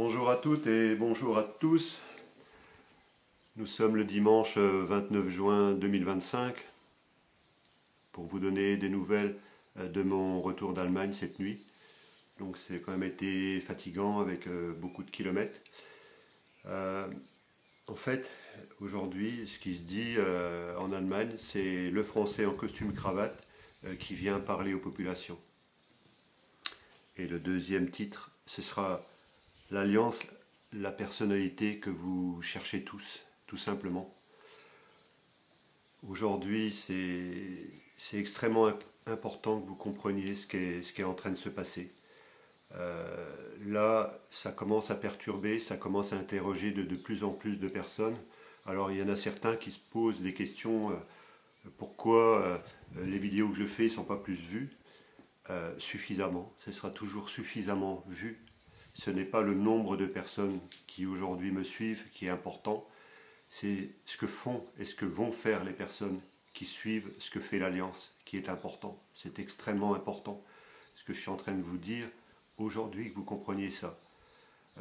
Bonjour à toutes et bonjour à tous. Nous sommes le dimanche 29 juin 2025 pour vous donner des nouvelles de mon retour d'Allemagne cette nuit. Donc c'est quand même été fatigant avec beaucoup de kilomètres. En fait, aujourd'hui, ce qui se dit en Allemagne, c'est le Français en costume cravate qui vient parler aux populations. Et le deuxième titre, ce sera l'Alliance, la personnalité que vous cherchez tous, tout simplement. Aujourd'hui, c'est extrêmement important que vous compreniez ce qui est en train de se passer. Là, ça commence à perturber, ça commence à interroger de plus en plus de personnes. Alors, il y en a certains qui se posent des questions, pourquoi les vidéos que je fais ne sont pas plus vues. Suffisamment, ce sera toujours suffisamment vu. Ce n'est pas le nombre de personnes qui aujourd'hui me suivent qui est important, c'est ce que font et ce que vont faire les personnes qui suivent ce que fait l'Alliance qui est important. C'est extrêmement important ce que je suis en train de vous dire aujourd'hui, que vous compreniez ça.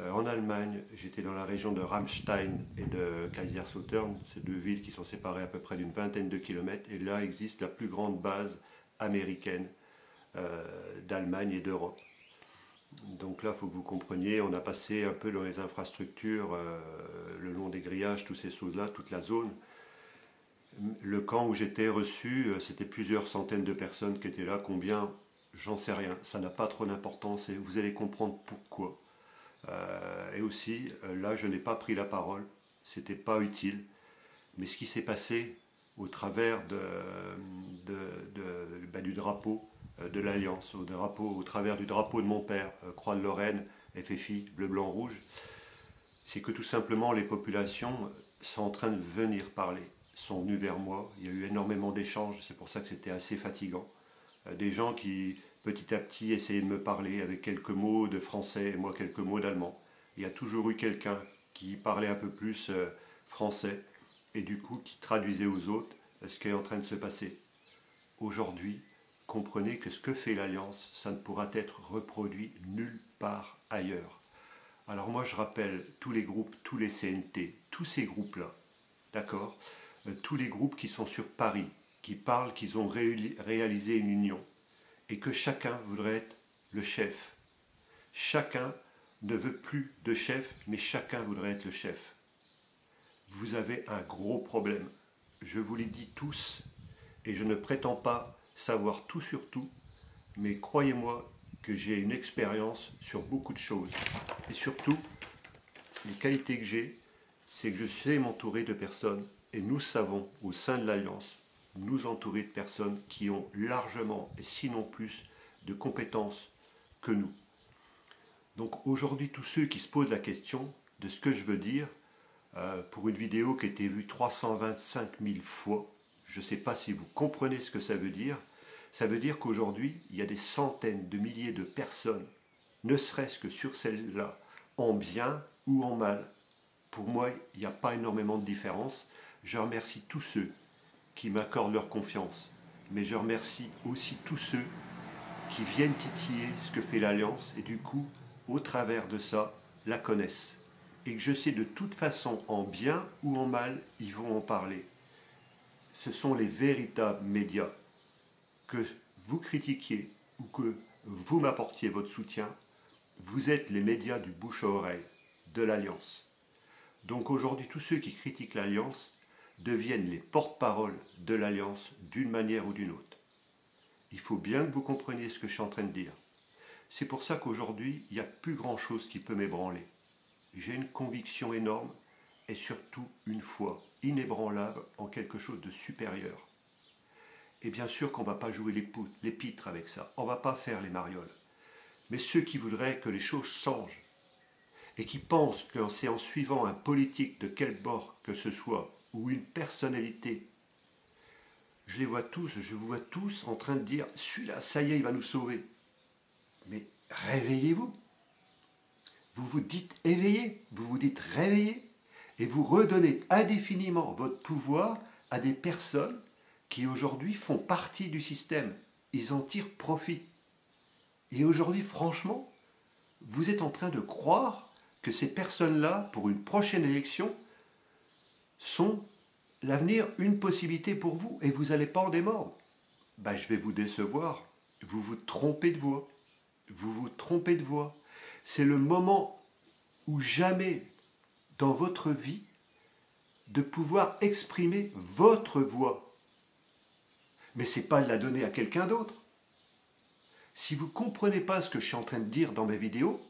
En Allemagne, j'étais dans la région de Ramstein et de Kaiserslautern, ces deux villes qui sont séparées à peu près d'une vingtaine de kilomètres, et là existe la plus grande base américaine d'Allemagne et d'Europe. Donc là, il faut que vous compreniez, on a passé un peu dans les infrastructures, le long des grillages, toutes ces choses-là, toute la zone. Le camp où j'étais reçu, c'était plusieurs centaines de personnes qui étaient là. Combien? J'en sais rien. Ça n'a pas trop d'importance et vous allez comprendre pourquoi. Et aussi, là, je n'ai pas pris la parole. C'était pas utile. Mais ce qui s'est passé au travers du drapeau de l'Alliance, au travers du drapeau de mon père, Croix de Lorraine, FFI, bleu, blanc, rouge, c'est que tout simplement les populations sont en train de venir parler, sont venues vers moi. Il y a eu énormément d'échanges, c'est pour ça que c'était assez fatigant. Des gens qui petit à petit essayaient de me parler avec quelques mots de français et moi quelques mots d'allemand. Il y a toujours eu quelqu'un qui parlait un peu plus français et du coup qui traduisait aux autres ce qui est en train de se passer. Aujourd'hui, comprenez que ce que fait l'Alliance, ça ne pourra être reproduit nulle part ailleurs. Alors moi je rappelle tous les groupes, tous les CNT, tous ces groupes-là, d'accord, tous les groupes qui sont sur Paris, qui parlent qu'ils ont réalisé une union, et que chacun voudrait être le chef. Chacun ne veut plus de chef, mais chacun voudrait être le chef. Vous avez un gros problème. Je vous l'ai dit tous, et je ne prétends pas savoir tout sur tout, mais croyez-moi que j'ai une expérience sur beaucoup de choses. Et surtout, les qualités que j'ai, c'est que je sais m'entourer de personnes, et nous savons, au sein de l'Alliance, nous entourer de personnes qui ont largement, et sinon plus, de compétences que nous. Donc aujourd'hui, tous ceux qui se posent la question de ce que je veux dire, pour une vidéo qui a été vue 325 000 fois, je ne sais pas si vous comprenez ce que ça veut dire. Ça veut dire qu'aujourd'hui, il y a des centaines de milliers de personnes, ne serait-ce que sur celle-là, en bien ou en mal. Pour moi, il n'y a pas énormément de différence. Je remercie tous ceux qui m'accordent leur confiance, mais je remercie aussi tous ceux qui viennent titiller ce que fait l'Alliance et du coup, au travers de ça, la connaissent. Et que je sais de toute façon, en bien ou en mal, ils vont en parler. Ce sont les véritables médias. Que vous critiquiez ou que vous m'apportiez votre soutien, vous êtes les médias du bouche à oreille de l'Alliance. Donc aujourd'hui, tous ceux qui critiquent l'Alliance deviennent les porte-parole de l'Alliance d'une manière ou d'une autre. Il faut bien que vous compreniez ce que je suis en train de dire. C'est pour ça qu'aujourd'hui, il n'y a plus grand-chose qui peut m'ébranler. J'ai une conviction énorme et surtout une foi inébranlable en quelque chose de supérieur. Et bien sûr qu'on ne va pas jouer les pitres avec ça, on ne va pas faire les marioles. Mais ceux qui voudraient que les choses changent et qui pensent que c'est en suivant un politique de quel bord que ce soit ou une personnalité, je les vois tous, je vous vois tous en train de dire « celui-là, ça y est, il va nous sauver ». Mais réveillez-vous. Vous vous dites éveillé, vous vous dites réveillé et vous redonnez indéfiniment votre pouvoir à des personnes qui aujourd'hui font partie du système. Ils en tirent profit. Et aujourd'hui, franchement, vous êtes en train de croire que ces personnes-là, pour une prochaine élection, sont l'avenir une possibilité pour vous et vous n'allez pas en démordre. Ben, je vais vous décevoir. Vous vous trompez de voix. Vous vous trompez de voix. C'est le moment où jamais dans votre vie de pouvoir exprimer votre voix. Mais ce n'est pas de la donner à quelqu'un d'autre. Si vous ne comprenez pas ce que je suis en train de dire dans mes vidéos,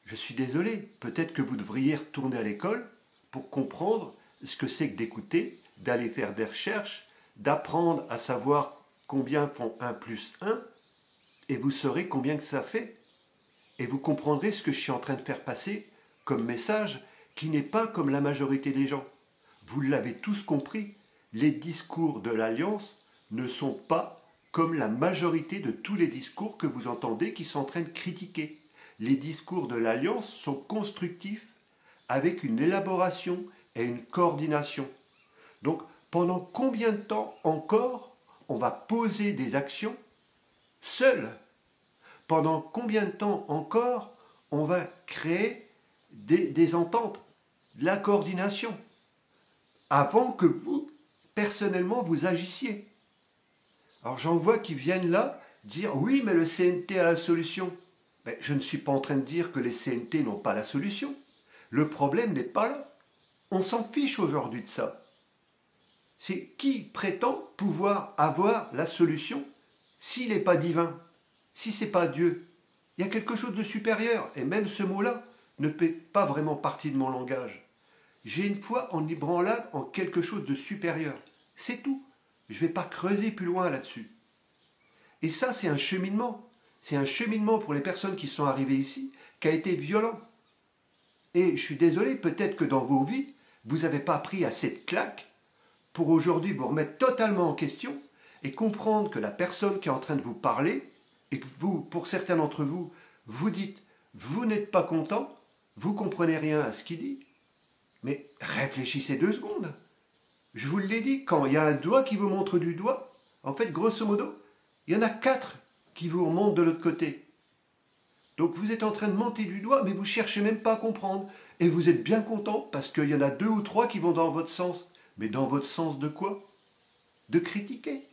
je suis désolé, peut-être que vous devriez retourner à l'école pour comprendre ce que c'est que d'écouter, d'aller faire des recherches, d'apprendre à savoir combien font 1 plus 1, et vous saurez combien que ça fait. Et vous comprendrez ce que je suis en train de faire passer comme message, qui n'est pas comme la majorité des gens. Vous l'avez tous compris, les discours de l'Alliance ne sont pas comme la majorité de tous les discours que vous entendez qui sont en train de critiquer. Les discours de l'Alliance sont constructifs, avec une élaboration et une coordination. Donc, pendant combien de temps encore on va poser des actions seuls? Pendant combien de temps encore on va créer des ententes, de la coordination, avant que vous, personnellement, vous agissiez? Alors j'en vois qui viennent là dire « Oui, mais le CNT a la solution ». Mais je ne suis pas en train de dire que les CNT n'ont pas la solution. Le problème n'est pas là. On s'en fiche aujourd'hui de ça. C'est qui prétend pouvoir avoir la solution s'il n'est pas divin, si ce n'est pas Dieu. Il y a quelque chose de supérieur, et même ce mot-là ne fait pas vraiment partie de mon langage. J'ai une foi en ébranlable en quelque chose de supérieur. C'est tout. Je ne vais pas creuser plus loin là-dessus. Et ça, c'est un cheminement. C'est un cheminement pour les personnes qui sont arrivées ici, qui a été violent. Et je suis désolé, peut-être que dans vos vies, vous n'avez pas pris assez de claques pour aujourd'hui vous remettre totalement en question et comprendre que la personne qui est en train de vous parler, et que vous, pour certains d'entre vous, vous dites, vous n'êtes pas content, vous ne comprenez rien à ce qu'il dit, mais réfléchissez 2 secondes. Je vous l'ai dit, quand il y a un doigt qui vous montre du doigt, en fait, grosso modo, il y en a 4 qui vous remontent de l'autre côté. Donc vous êtes en train de monter du doigt, mais vous ne cherchez même pas à comprendre. Et vous êtes bien content parce qu'il y en a 2 ou 3 qui vont dans votre sens. Mais dans votre sens de quoi? De critiquer,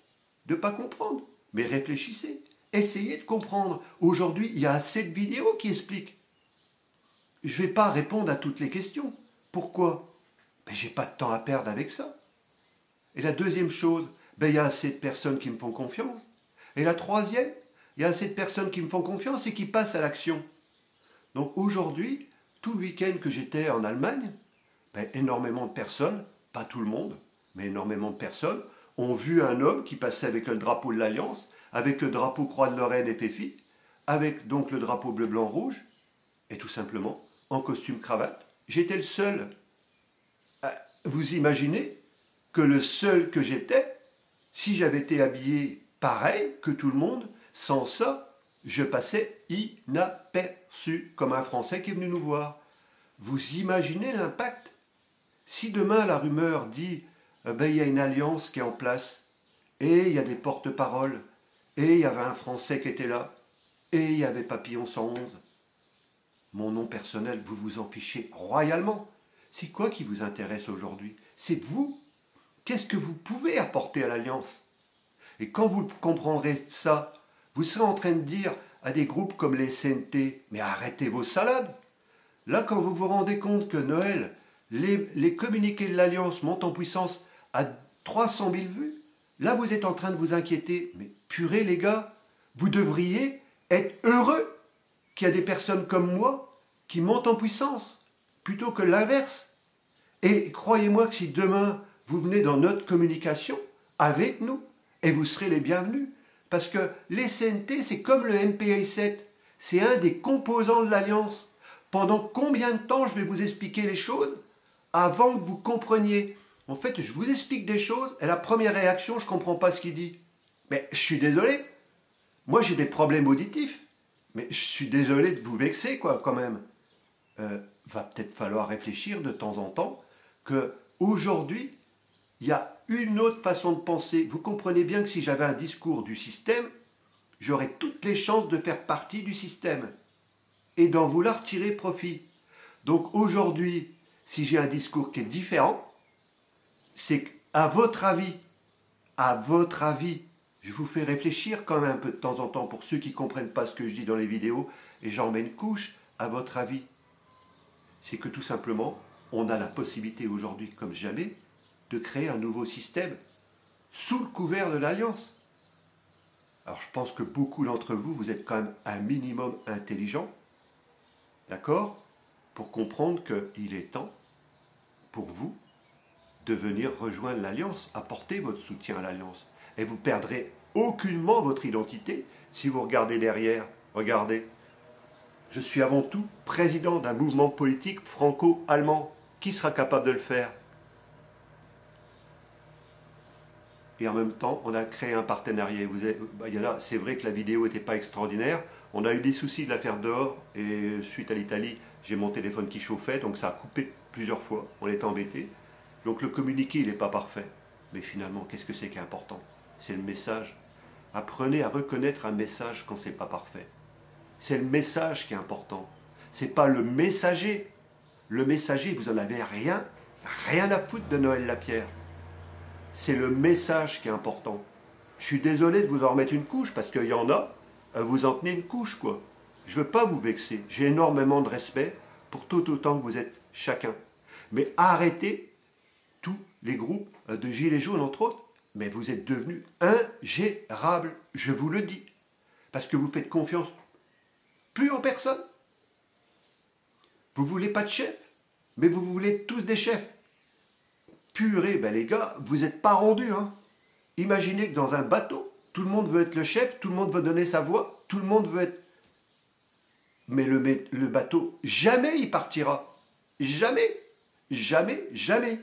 de ne pas comprendre. Mais réfléchissez, essayez de comprendre. Aujourd'hui, il y a assez de vidéos qui expliquent. Je ne vais pas répondre à toutes les questions. Pourquoi? Ben, je n'ai pas de temps à perdre avec ça. Et la deuxième chose, ben, il y a assez de personnes qui me font confiance. Et la troisième, il y a assez de personnes qui me font confiance et qui passent à l'action. Donc aujourd'hui, tout le week-end que j'étais en Allemagne, ben, énormément de personnes, pas tout le monde, mais énormément de personnes, ont vu un homme qui passait avec le drapeau de l'Alliance, avec le drapeau Croix de Lorraine et FFI, avec donc le drapeau bleu, blanc, rouge, et tout simplement en costume cravate. J'étais le seul. Vous imaginez que le seul que j'étais, si j'avais été habillé pareil que tout le monde, sans ça, je passais inaperçu, comme un Français qui est venu nous voir. Vous imaginez l'impact? Si demain la rumeur dit ben, il y a une alliance qui est en place, et il y a des porte-paroles, et il y avait un Français qui était là, et il y avait Papillon 111, mon nom personnel, vous vous en fichez royalement. C'est quoi qui vous intéresse aujourd'hui? C'est vous. Qu'est-ce que vous pouvez apporter à l'Alliance? Et quand vous comprendrez ça, vous serez en train de dire à des groupes comme les CNT, mais arrêtez vos salades. Là, quand vous vous rendez compte que Noël, les communiqués de l'Alliance montent en puissance à 300 000 vues, là, vous êtes en train de vous inquiéter. Mais purée, les gars, vous devriez être heureux qu'il y a des personnes comme moi qui montent en puissance, plutôt que l'inverse. Et croyez-moi que si demain, vous venez dans notre communication, avec nous, et vous serez les bienvenus. Parce que les CNT, c'est comme le MPI7. C'est un des composants de l'Alliance. Pendant combien de temps je vais vous expliquer les choses avant que vous compreniez? En fait, je vous explique des choses et la première réaction, je ne comprends pas ce qu'il dit. Mais je suis désolé. Moi, j'ai des problèmes auditifs. Mais je suis désolé de vous vexer, quoi, quand même. Va peut-être falloir réfléchir de temps en temps qu'aujourd'hui, il y a une autre façon de penser. Vous comprenez bien que si j'avais un discours du système, j'aurais toutes les chances de faire partie du système et d'en vouloir tirer profit. Donc aujourd'hui, si j'ai un discours qui est différent, c'est qu'à votre avis, je vous fais réfléchir quand même un peu de temps en temps pour ceux qui ne comprennent pas ce que je dis dans les vidéos, et j'en mets une couche, à votre avis, c'est que tout simplement, on a la possibilité aujourd'hui, comme jamais, de créer un nouveau système sous le couvert de l'Alliance. Alors je pense que beaucoup d'entre vous, vous êtes quand même un minimum intelligent, d'accord, pour comprendre qu'il est temps pour vous de venir rejoindre l'Alliance, apporter votre soutien à l'Alliance. Et vous perdrez aucunement votre identité si vous regardez derrière. Regardez, je suis avant tout président d'un mouvement politique franco-allemand. Qui sera capable de le faire? Et en même temps, on a créé un partenariat. C'est vrai que la vidéo n'était pas extraordinaire. On a eu des soucis de la faire dehors. Et suite à l'Italie, j'ai mon téléphone qui chauffait. Donc ça a coupé plusieurs fois. On était embêtés. Donc le communiqué, il n'est pas parfait. Mais finalement, qu'est-ce que c'est qui est important? C'est le message. Apprenez à reconnaître un message quand ce n'est pas parfait. C'est le message qui est important. Ce n'est pas le messager. Le messager, vous n'en avez rien à foutre de Noël Lapierre. C'est le message qui est important. Je suis désolé de vous en remettre une couche, parce qu'il y en a, vous en tenez une couche, quoi. Je ne veux pas vous vexer. J'ai énormément de respect pour tout autant que vous êtes chacun. Mais arrêtez tous les groupes de Gilets jaunes, entre autres. Mais vous êtes devenus ingérables, je vous le dis. Parce que vous faites confiance plus en personne. Vous ne voulez pas de chef, mais vous voulez tous des chefs. Purée, ben les gars, vous n'êtes pas rendus. Hein. Imaginez que dans un bateau, tout le monde veut être le chef, tout le monde veut donner sa voix, tout le monde veut être... Mais le bateau, jamais il partira. Jamais, jamais, jamais.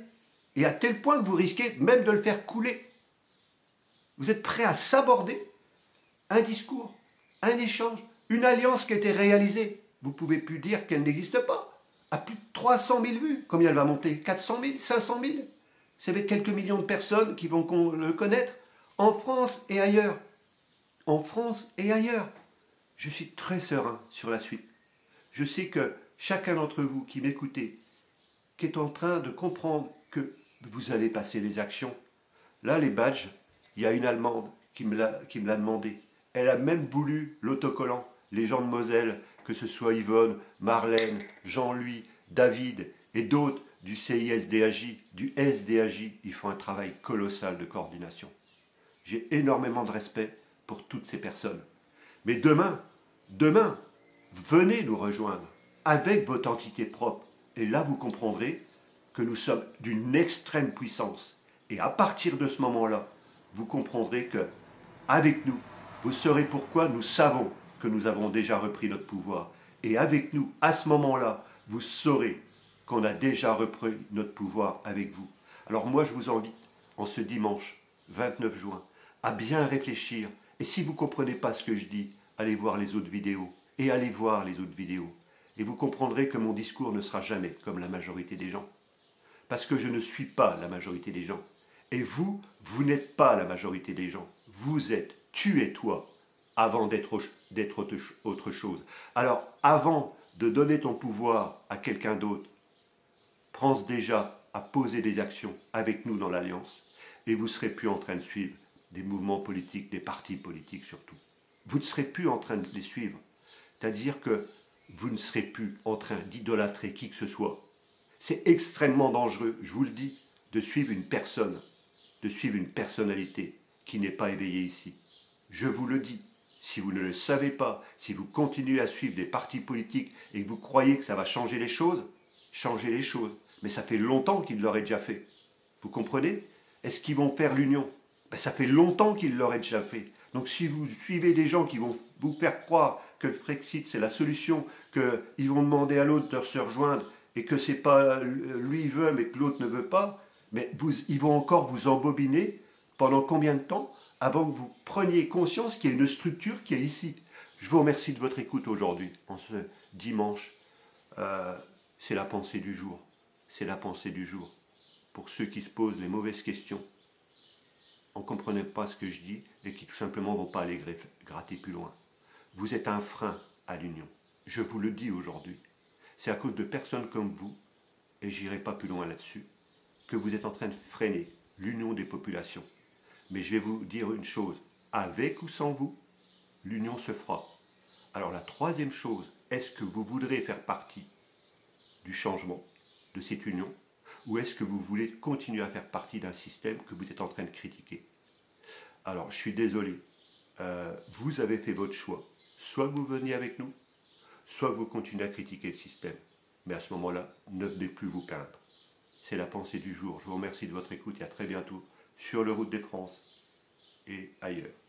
Et à tel point que vous risquez même de le faire couler. Vous êtes prêts à s'aborder un discours, un échange, une alliance qui a été réalisée. Vous ne pouvez plus dire qu'elle n'existe pas. À plus de 300 000 vues, combien elle va monter? 400 000, 500 000? Ça va être quelques millions de personnes qui vont le connaître, en France et ailleurs. En France et ailleurs. Je suis très serein sur la suite. Je sais que chacun d'entre vous qui m'écoutez, qui est en train de comprendre que vous allez passer les actions. Là, les badges, il y a une Allemande qui me l'a demandé. Elle a même voulu l'autocollant. Les gens de Moselle, que ce soit Yvonne, Marlène, Jean-Louis, David et d'autres du CISDAJ, du SDAJ, ils font un travail colossal de coordination. J'ai énormément de respect pour toutes ces personnes. Mais demain, venez nous rejoindre avec votre entité propre. Et là, vous comprendrez que nous sommes d'une extrême puissance. Et à partir de ce moment-là, vous comprendrez que, avec nous, vous saurez pourquoi nous savons que nous avons déjà repris notre pouvoir. Et avec nous, à ce moment-là, vous saurez qu'on a déjà repris notre pouvoir avec vous. Alors moi, je vous invite, en ce dimanche 29 juin, à bien réfléchir. Et si vous ne comprenez pas ce que je dis, allez voir les autres vidéos. Et allez voir les autres vidéos. Et vous comprendrez que mon discours ne sera jamais comme la majorité des gens. Parce que je ne suis pas la majorité des gens. Et vous, vous n'êtes pas la majorité des gens. Vous êtes, tu et toi, avant d'être autre chose. Alors, avant de donner ton pouvoir à quelqu'un d'autre, pense déjà à poser des actions avec nous dans l'Alliance, et vous ne serez plus en train de suivre des mouvements politiques, des partis politiques surtout. Vous ne serez plus en train de les suivre. C'est-à-dire que vous ne serez plus en train d'idolâtrer qui que ce soit. C'est extrêmement dangereux, je vous le dis, de suivre une personne, de suivre une personnalité qui n'est pas éveillée ici. Je vous le dis, si vous ne le savez pas, si vous continuez à suivre des partis politiques et que vous croyez que ça va changer les choses, changez les choses. Mais ça fait longtemps qu'ils l'auraient déjà fait. Vous comprenez? Est-ce qu'ils vont faire l'union? Ben, ça fait longtemps qu'ils l'auraient déjà fait. Donc si vous suivez des gens qui vont vous faire croire que le Frexit c'est la solution, qu'ils vont demander à l'autre de se rejoindre et que c'est pas lui veut mais que l'autre ne veut pas, mais ils vont encore vous embobiner pendant combien de temps avant que vous preniez conscience qu'il y a une structure qui est ici. Je vous remercie de votre écoute aujourd'hui, en ce dimanche. C'est la pensée du jour. C'est la pensée du jour. Pour ceux qui se posent les mauvaises questions, en ne comprenant pas ce que je dis et qui tout simplement ne vont pas aller gratter plus loin. Vous êtes un frein à l'union. Je vous le dis aujourd'hui. c'est à cause de personnes comme vous, et j'irai pas plus loin là-dessus, que vous êtes en train de freiner l'union des populations. Mais je vais vous dire une chose, avec ou sans vous, l'union se fera. Alors la troisième chose, est-ce que vous voudrez faire partie du changement, de cette union, ou est-ce que vous voulez continuer à faire partie d'un système que vous êtes en train de critiquer? Alors je suis désolé, vous avez fait votre choix. Soit vous venez avec nous, soit vous continuez à critiquer le système. Mais à ce moment-là, ne venez plus vous plaindre. C'est la pensée du jour. Je vous remercie de votre écoute et à très bientôt sur le Route des France et ailleurs.